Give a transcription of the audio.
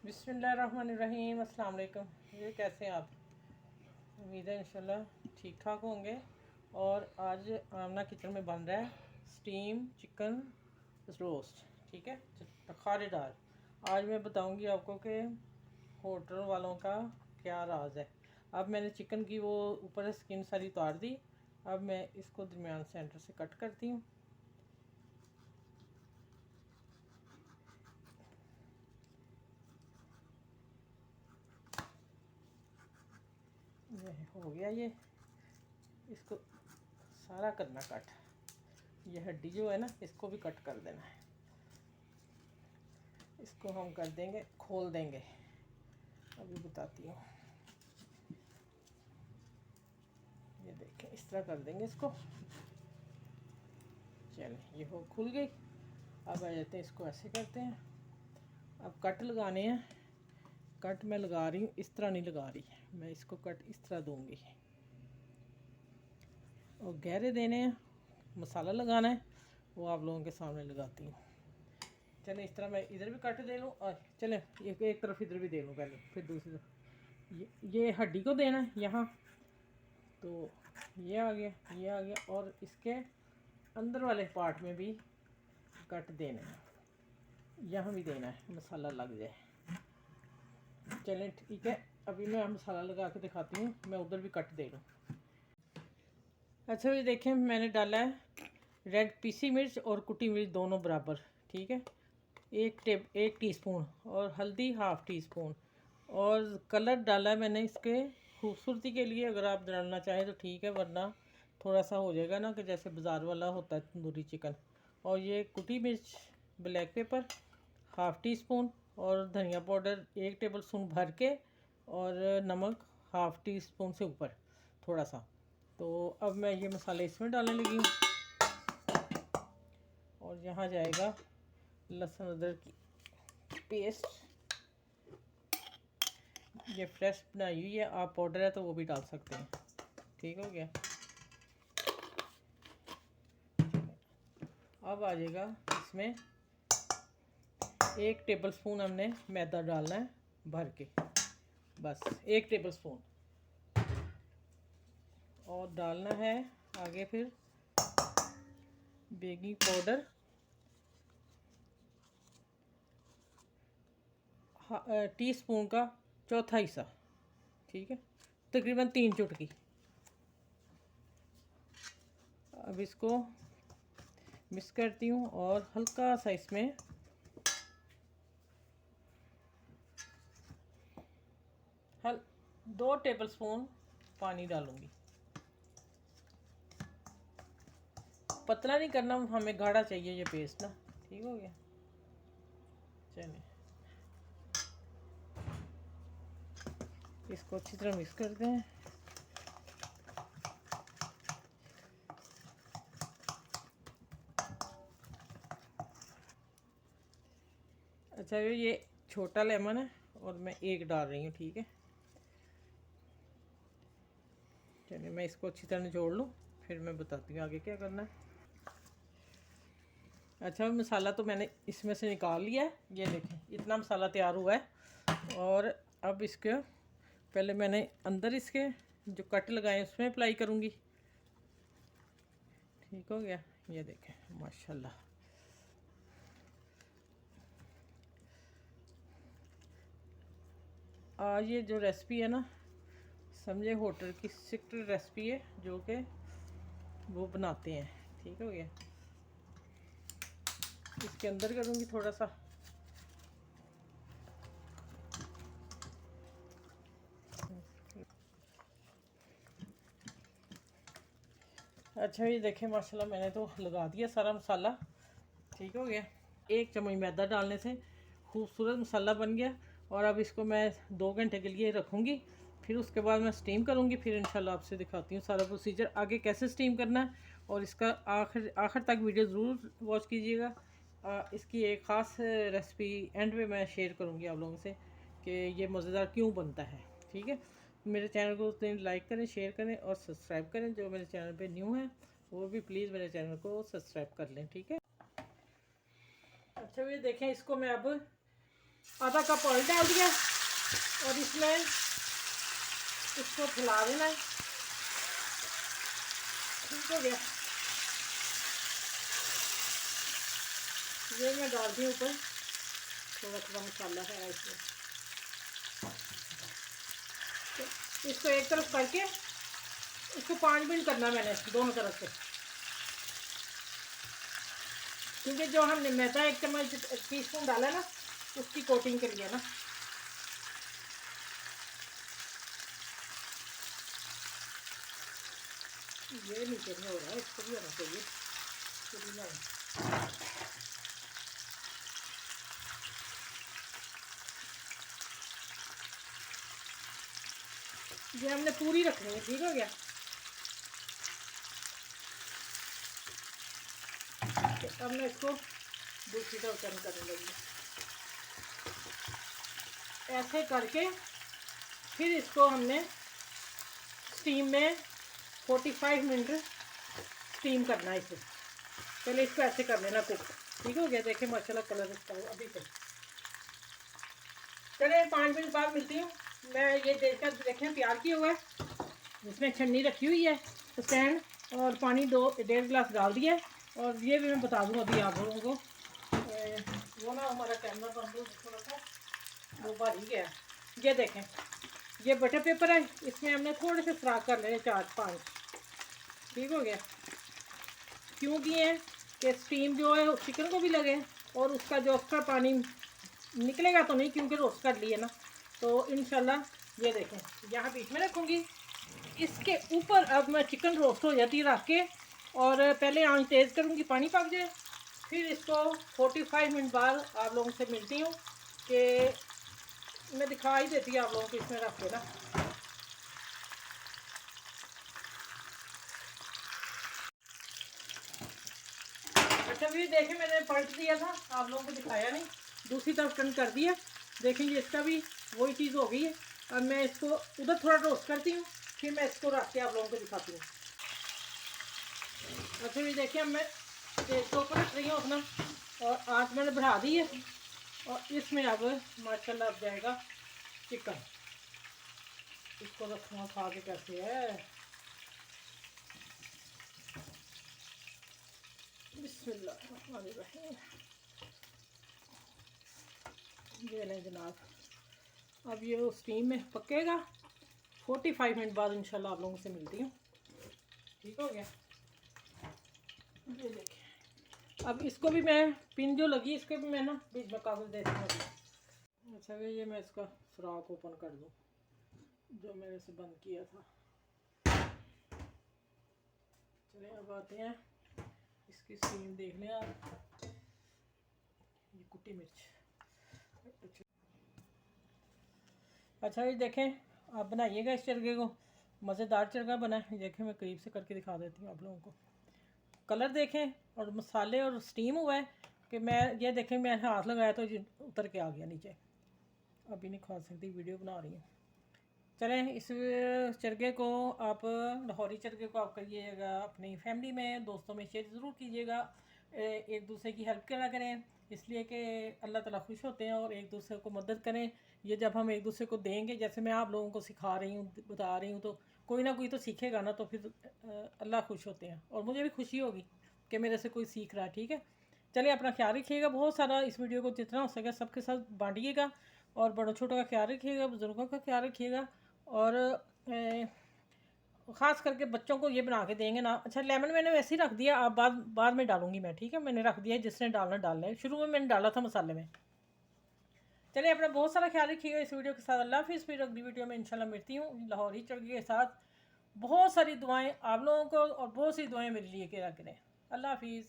बिस्मिल्लाहिर्रहमानिर्रहीम। अस्सलाम वालेकुम। ये कैसे हैं आप? उम्मीद है इंशाल्लाह ठीक ठाक होंगे। और आज आमना किचन में बन रहा है स्टीम चिकन रोस्ट। ठीक है, खारेदार। आज मैं बताऊंगी आपको कि होटल वालों का क्या राज है। अब मैंने चिकन की वो ऊपर से स्किन सारी उतार दी। अब मैं इसको दरमियान सेंटर से कट करती हूँ। ये हो गया। ये इसको सारा करना कट। ये हड्डी जो है ना, इसको भी कट कर देना है। इसको हम कर देंगे, खोल देंगे। अभी बताती हूँ। ये देखें, इस तरह कर देंगे इसको। चलिए, ये हो खुल गई। अब आ जाते हैं, इसको ऐसे करते हैं। अब कट लगाने हैं। कट मैं लगा रही हूँ, इस तरह नहीं लगा रही मैं। इसको कट इस तरह दूंगी और गहरे देने हैं। मसाला लगाना है, वो आप लोगों के सामने लगाती हूँ। चले, इस तरह मैं इधर भी कट दे लूँ और चले एक तरफ इधर भी दे लूँ पहले, फिर दूसरी तरफ। ये हड्डी को देना है यहाँ। तो ये आ गया, ये आ गया। और इसके अंदर वाले पार्ट में भी कट देना है, यहाँ भी देना है, मसाला लग जाए। चलें ठीक है, अभी मैं मसाला लगा के दिखाती हूँ। मैं उधर भी कट दे लूँ। अच्छा, ये देखें, मैंने डाला है रेड पीसी मिर्च और कुटी मिर्च दोनों बराबर। ठीक है, एक टीस्पून। और हल्दी हाफ़ टी स्पून। और कलर डाला है मैंने इसके खूबसूरती के लिए। अगर आप डालना चाहें तो ठीक है, वरना थोड़ा सा हो जाएगा ना, कि जैसे बाज़ार वाला होता है तंदूरी चिकन। और ये कुटी मिर्च, black pepper half tea spoon. और धनिया पाउडर 1 टेबल स्पून भर के। और नमक हाफ़ टी स्पून से ऊपर थोड़ा सा। तो अब मैं ये मसाले इसमें डालने लगी हूँ। और यहाँ जाएगा लहसुन अदरक की पेस्ट। ये फ्रेश बनाई हुई है, आप पाउडर है तो वो भी डाल सकते हैं। ठीक हो गया। अब आ जाएगा इसमें 1 टेबल स्पून हमने मैदा डालना है भर के, बस 1 टेबल स्पून। और डालना है आगे फिर बेकिंग पाउडर टी स्पून का चौथा हिस्सा। ठीक है, तकरीबन 3 चुटकी। अब इसको मिक्स करती हूँ और हल्का सा इसमें 2 टेबल स्पून पानी डालूंगी। पतला नहीं करना हमें, गाढ़ा चाहिए ये पेस्ट ना। ठीक हो गया। चलिए, इसको अच्छी तरह मिक्स करते हैं। अच्छा, ये छोटा लेमन है और मैं 1 डाल रही हूँ। ठीक है, चलिए मैं इसको अच्छी तरह निचोड़ लूँ, फिर मैं बताती हूँ आगे क्या करना है। अच्छा, मसाला तो मैंने इसमें से निकाल लिया है। ये देखें, इतना मसाला तैयार हुआ है। और अब इसके पहले मैंने अंदर इसके जो कट लगाए उसमें अप्लाई करूँगी। ठीक हो गया। ये देखें, माशाल्लाह। आज ये जो रेसिपी है ना, समझे होटल की सीक्रेट रेसिपी है, जो कि वो बनाते हैं। ठीक हो गया। इसके अंदर करूँगी थोड़ा सा। अच्छा, ये देखें, माशाल्लाह मैंने तो लगा दिया सारा मसाला। ठीक हो गया। 1 चम्मच मैदा डालने से खूबसूरत मसाला बन गया। और अब इसको मैं 2 घंटे के लिए रखूँगी। फिर उसके बाद मैं स्टीम करूँगी। फिर इंशाल्लाह आपसे दिखाती हूँ सारा प्रोसीजर आगे कैसे स्टीम करना है। और इसका आखिर तक वीडियो ज़रूर वॉच कीजिएगा। इसकी एक ख़ास रेसिपी एंड में मैं शेयर करूँगी आप लोगों से, कि ये मज़ेदार क्यों बनता है। ठीक है, मेरे चैनल को लाइक करें, शेयर करें और सब्सक्राइब करें। जो मेरे चैनल पे न्यू है वो भी प्लीज़ मेरे चैनल को सब्सक्राइब कर लें। ठीक है। अच्छा, ये देखें, इसको मैं अब आधा कप ऑयल डाल दिया और इसमें इसको फैला देना है। ठीक हो गया। ये मैं डाल दी ऊपर, थोड़ा थोड़ा मसाला है इसमें। तो इसको एक तरफ करके इसको 5 मिनट करना मैंने दोनों तरफ से, क्योंकि जो हमने मैदा 1 चम्मच टीस्पून डाला ना उसकी कोटिंग के लिए ना। ये नीचे में हो रहा है, इसको भी होना चाहिए। ये हमने पूरी रखनी है। ठीक हो गया। अब मैं इसको दूसरी तरफ टर्न करने लगी। ऐसे करके फिर इसको हमने स्टीम में 45 मिनट स्टीम करना है इसे। पहले इसको ऐसे कर लेना कुक। ठीक हो गया। देखें माशाल्लाह कलर इसका अभी से। चले 5 मिनट बाद मिलती हूँ। मैं ये देखकर देखें तैयार किया हुआ है, इसमें छन्नी रखी हुई है स्टैंड, और पानी 1.5 गिलास डाल दिया है। और ये भी मैं बता दूँ अभी आप लोगों को, वो ना हमारा कैमरा बंद थोड़ा सा वो भारी गया। ये देखें, ये बटर पेपर है, इसमें हमने थोड़े से फ्राई कर लेने 4-5। ठीक हो गया। क्यों किए हैं कि स्टीम जो है चिकन को भी लगे और उसका जो एक्स्ट्रा पानी निकलेगा तो नहीं, क्योंकि रोस्ट कर लिए ना। तो इंशाल्लाह ये देखें, यहाँ बीच में रखूँगी। इसके ऊपर अब मैं चिकन रोस्ट हो जाती है रख के, और पहले आंच तेज़ करूँगी पानी पक जाए। फिर इसको 45 मिनट बाद आप लोगों से मिलती हूँ कि मैं दिखा ही देती है आप लोगों को इसमें रख के ना। अच्छा भी देखें, मैंने पलट दिया था, आप लोगों को दिखाया नहीं, दूसरी तरफ टर्न कर दिया। देखेंगे इसका भी वही चीज़ हो गई है। अब मैं इसको उधर थोड़ा रोस्ट करती हूँ, फिर मैं इसको रख के आप लोगों को दिखाती हूँ। अच्छा भी देखिए, अब मैं तेज के ऊपर रख रही हूँ अपना, और आँच मैंने बढ़ा दी है। और इसमें अब माशाल्लाह अब जाएगा चिकन। इसको रखना खा के कैसे है। बिस्मिल्लाहिर्रहमानिर्रहीम। ये लें जनाब, अब ये स्टीम में पकेगा। 45 मिनट बाद इंशाल्लाह आप लोगों से मिलती हूँ। ठीक हो गया। ये देखिए, अब इसको भी मैं पिन जो लगी इसके भी मैं ना बीच में कागज़ देती हूँ। अच्छा ये मैं इसका सुराख ओपन कर दूँ जो मैंने इसे बंद किया था। चलिए अब आते हैं इसकी स्टीम देख लें आप। ये कुटी मिर्च। अच्छा ये देखें, आप बनाइएगा इस चरखे को, मज़ेदार चरखा बना है। देखें मैं करीब से करके दिखा देती हूँ आप लोगों को। कलर देखें और मसाले और स्टीम हुआ है कि मैं ये देखें, मैं हाथ लगाया तो उतर के आ गया नीचे। अभी नहीं खा सकती, वीडियो बना रही हूँ। चलें, इस चरखे को आप, लाहौरी चरखे को आप करिएगा अपनी फैमिली में, दोस्तों में शेयर ज़रूर कीजिएगा। एक दूसरे की हेल्प करा करें, इसलिए कि अल्लाह ताला खुश होते हैं, और एक दूसरे को मदद करें। ये जब हम एक दूसरे को देंगे, जैसे मैं आप लोगों को सिखा रही हूँ, बता रही हूँ, तो कोई ना कोई तो सीखेगा ना, तो फिर अल्लाह खुश होते हैं, और मुझे भी खुशी होगी कि मेरे से कोई सीख रहा है। ठीक है। चलिए अपना ख्याल रखिएगा। बहुत सारा इस वीडियो को जितना हो सके सबके साथ बांटिएगा, और बड़ों छोटों का ख्याल रखिएगा, बुज़ुर्गों का ख्याल रखिएगा, और ख़ास करके बच्चों को ये बना के देंगे ना। अच्छा लेमन मैंने वैसे ही रख दिया, अब बाद में डालूंगी मैं। ठीक है, मैंने रख दिया, जिसने डालना डाल लें। शुरू में मैंने डाला था मसाले में। चलिए अपना बहुत सारा ख्याल रखिएगा इस वीडियो के साथ। अल्लाह हाफिज़। फिर अगली वीडियो में इंशाल्लाह मिलती हूँ लाहौरी चरखे के साथ। बहुत सारी दुआएं आप लोगों को और बहुत सी दुआएं मेरे लिए करा करें। अल्लाह हाफिज़।